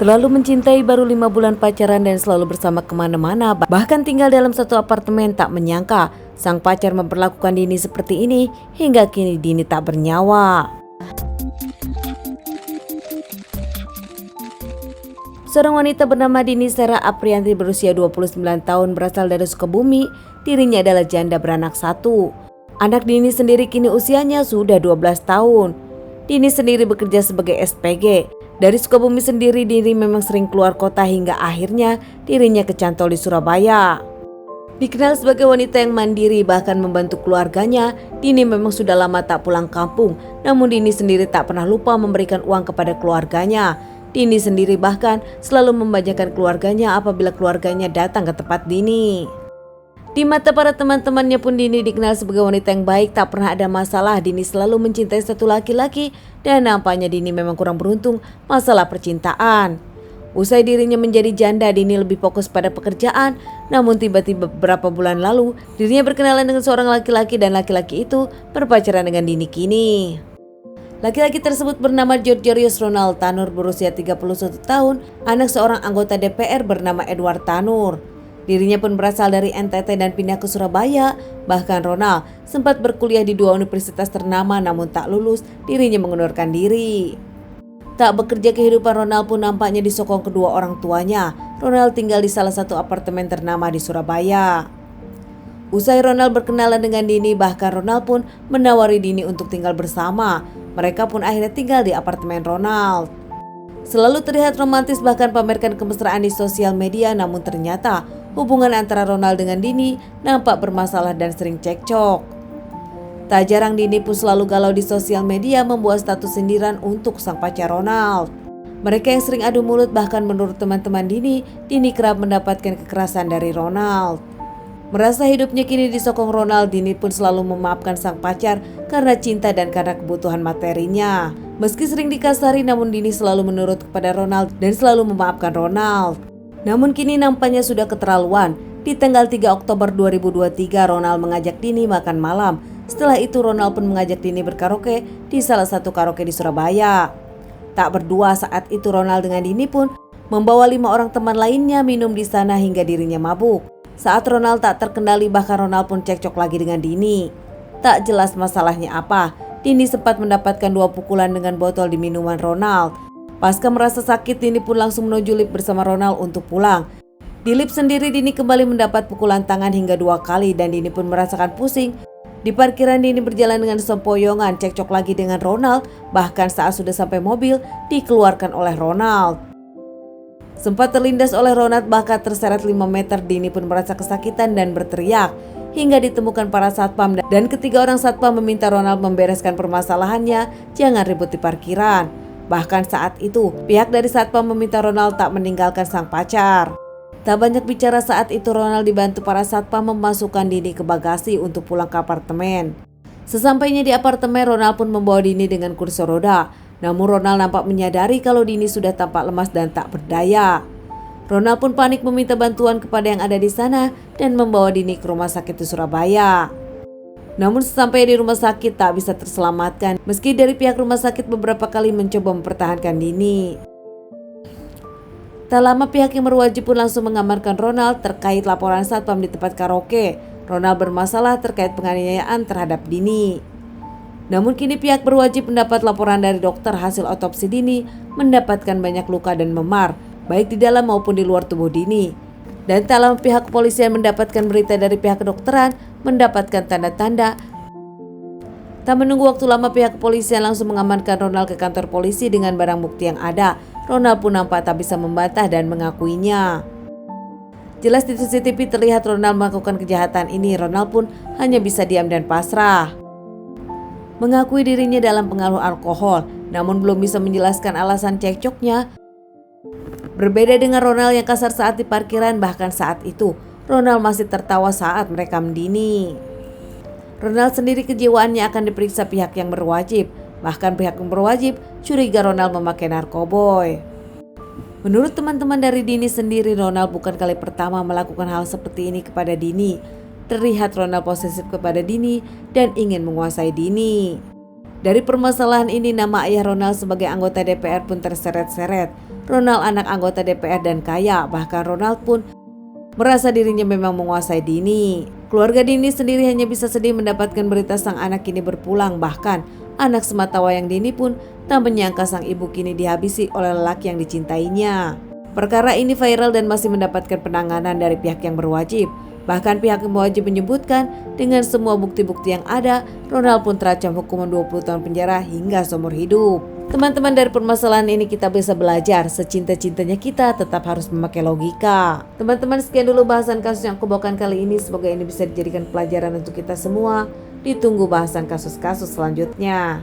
Terlalu mencintai, baru 5 bulan pacaran dan selalu bersama kemana-mana, bahkan tinggal dalam satu apartemen, tak menyangka sang pacar memperlakukan Dini seperti ini hingga kini Dini tak bernyawa. Seorang wanita bernama Dini Sera Aprianti berusia 29 tahun berasal dari Sukabumi. Dirinya adalah janda beranak satu. Anak Dini sendiri kini usianya sudah 12 tahun. Dini sendiri bekerja sebagai SPG. Dari Sukabumi sendiri, Dini memang sering keluar kota hingga akhirnya dirinya kecantol di Surabaya. Dikenal sebagai wanita yang mandiri bahkan membantu keluarganya, Dini memang sudah lama tak pulang kampung. Namun Dini sendiri tak pernah lupa memberikan uang kepada keluarganya. Dini sendiri bahkan selalu membajakan keluarganya apabila keluarganya datang ke tempat Dini. Di mata para teman-temannya pun Dini dikenal sebagai wanita yang baik, tak pernah ada masalah. Dini selalu mencintai satu laki-laki dan nampaknya Dini memang kurang beruntung masalah percintaan. Usai dirinya menjadi janda, Dini lebih fokus pada pekerjaan. Namun tiba-tiba beberapa bulan lalu dirinya berkenalan dengan seorang laki-laki dan laki-laki itu berpacaran dengan Dini kini. Laki-laki tersebut bernama Georgios Ronald Tanur berusia 31 tahun, anak seorang anggota DPR bernama Edward Tanur. Dirinya pun berasal dari NTT dan pindah ke Surabaya. Bahkan Ronald sempat berkuliah di 2 universitas ternama namun tak lulus, dirinya mengundurkan diri. Tak bekerja, kehidupan Ronald pun nampaknya disokong kedua orang tuanya. Ronald tinggal di salah satu apartemen ternama di Surabaya. Usai Ronald berkenalan dengan Dini, bahkan Ronald pun menawari Dini untuk tinggal bersama. Mereka pun akhirnya tinggal di apartemen Ronald. Selalu terlihat romantis bahkan pamerkan kemesraan di sosial media, namun ternyata hubungan antara Ronald dengan Dini nampak bermasalah dan sering cekcok. Tak jarang Dini pun selalu galau di sosial media membuat status sindiran untuk sang pacar Ronald. Mereka yang sering adu mulut, bahkan menurut teman-teman Dini kerap mendapatkan kekerasan dari Ronald. Merasa hidupnya kini disokong Ronald, Dini pun selalu memaafkan sang pacar karena cinta dan karena kebutuhan materinya. Meski sering dikasari, namun Dini selalu menurut kepada Ronald dan selalu memaafkan Ronald. Namun kini nampaknya sudah keterlaluan. Di tanggal 3 Oktober 2023, Ronald mengajak Dini makan malam. Setelah itu Ronald pun mengajak Dini berkaraoke di salah satu karaoke di Surabaya. Tak berdua, saat itu Ronald dengan Dini pun membawa 5 orang teman lainnya minum di sana hingga dirinya mabuk. Saat Ronald tak terkendali, bahkan Ronald pun cekcok lagi dengan Dini. Tak jelas masalahnya apa, Dini sempat mendapatkan 2 pukulan dengan botol di minuman Ronald. Pasca merasa sakit, Dini pun langsung menuju lift bersama Ronald untuk pulang. Di lift sendiri, Dini kembali mendapat pukulan tangan hingga 2 kali dan Dini pun merasakan pusing. Di parkiran, Dini berjalan dengan sempoyongan, cekcok lagi dengan Ronald. Bahkan saat sudah sampai mobil, dikeluarkan oleh Ronald. Sempat terlindas oleh Ronald, bahkan terseret 5 meter. Dini pun merasa kesakitan dan berteriak hingga ditemukan para satpam, dan ketiga orang satpam meminta Ronald membereskan permasalahannya, jangan ribut di parkiran. Bahkan saat itu pihak dari satpam meminta Ronald tak meninggalkan sang pacar. Tak banyak bicara, saat itu Ronald dibantu para satpam memasukkan Dini ke bagasi untuk pulang ke apartemen. Sesampainya di apartemen, Ronald pun membawa Dini dengan kursi roda. Namun Ronald nampak menyadari kalau Dini sudah tampak lemas dan tak berdaya. Ronald pun panik meminta bantuan kepada yang ada di sana dan membawa Dini ke rumah sakit di Surabaya. Namun sesampai di rumah sakit tak bisa terselamatkan, meski dari pihak rumah sakit beberapa kali mencoba mempertahankan Dini. Tak lama pihak yang berwajib pun langsung mengamankan Ronald terkait laporan satpam di tempat karaoke. Ronald bermasalah terkait penganiayaan terhadap Dini. Namun kini pihak berwajib mendapat laporan dari dokter hasil otopsi Dini mendapatkan banyak luka dan memar, baik di dalam maupun di luar tubuh Dini. Dan tak lama pihak kepolisian mendapatkan berita dari pihak kedokteran mendapatkan tanda-tanda. Tak menunggu waktu lama, pihak kepolisian langsung mengamankan Ronald ke kantor polisi dengan barang bukti yang ada. Ronald pun nampak tak bisa membantah dan mengakuinya. Jelas di CCTV terlihat Ronald melakukan kejahatan ini. Ronald pun hanya bisa diam dan pasrah. Mengakui dirinya dalam pengaruh alkohol, namun belum bisa menjelaskan alasan cekcoknya. Berbeda dengan Ronald yang kasar saat di parkiran, bahkan saat itu Ronald masih tertawa saat merekam Dini. Ronald sendiri kejiwaannya akan diperiksa pihak yang berwajib. Bahkan pihak yang berwajib curiga Ronald memakai narkoboy. Menurut teman-teman dari Dini sendiri, Ronald bukan kali pertama melakukan hal seperti ini kepada Dini. Terlihat Ronald posesif kepada Dini dan ingin menguasai Dini. Dari permasalahan ini, nama ayah Ronald sebagai anggota DPR pun terseret-seret. Ronald anak anggota DPR dan kaya. Bahkan Ronald pun merasa dirinya memang menguasai Dini. Keluarga Dini sendiri hanya bisa sedih mendapatkan berita sang anak kini berpulang. Bahkan anak sematawayang Dini pun tak menyangka sang ibu kini dihabisi oleh lelaki yang dicintainya. Perkara ini viral dan masih mendapatkan penanganan dari pihak yang berwajib. Bahkan pihak yang berwajib menyebutkan dengan semua bukti-bukti yang ada, Ronald pun terancam hukuman 20 tahun penjara hingga seumur hidup. Teman-teman, dari permasalahan ini kita bisa belajar, secinta-cintanya kita tetap harus memakai logika. Teman-teman, sekian dulu bahasan kasus yang aku bawakan kali ini. Semoga ini bisa dijadikan pelajaran untuk kita semua. Ditunggu bahasan kasus-kasus selanjutnya.